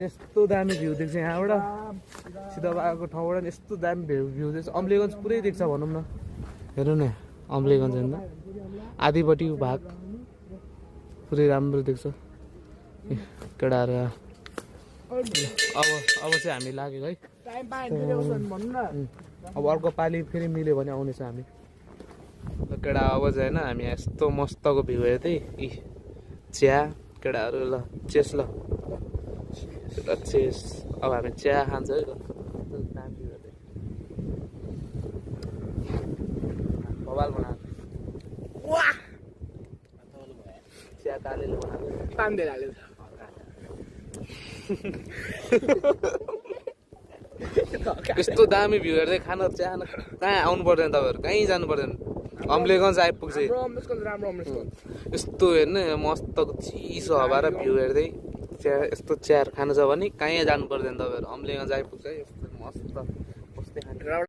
यस्तो दामी भ्यू देख्छ यहाँबाट सिधाबाको ठाउँबाट यस्तो दामी भ्यू देख्छ अम्लेगञ्ज पुरै देख्छ भनौँ न हेर्नु न अम्लेगञ्ज होइन आदिपट्टि भाग पुरै राम्रो देख्छ केटाहरू अब चाहिँ हामी लाग्यो है अब अर्को पालि फेरि मिल्यो भने आउनेछ हामी केटा अब चाहिँ होइन हामी यस्तो मस्तको भ्यू हेर्दै चिया केटाहरू ल चेस ल चेस अब हामी चिया खान्छ है बवाल बनाएको चिया कालेले बनाएको पानी हालेको यस्तो दामी भ्यू हेर्दै खान चिया कहाँ आउनु पर्दैन तपाईँहरू कहीँ जानु पर्दैन अम्लेगञ्ज आइपुग्छ यस्तो हेर्नु मस्तको चिसो हावा र भ्यू हेर्दै चिया यस्तो चिया खानु छ भने कहीँ जानु पर्दैन तपाईँहरू अम्लेगञ्ज आइपुग्छ है यस्तो मस्त बस्दै खानु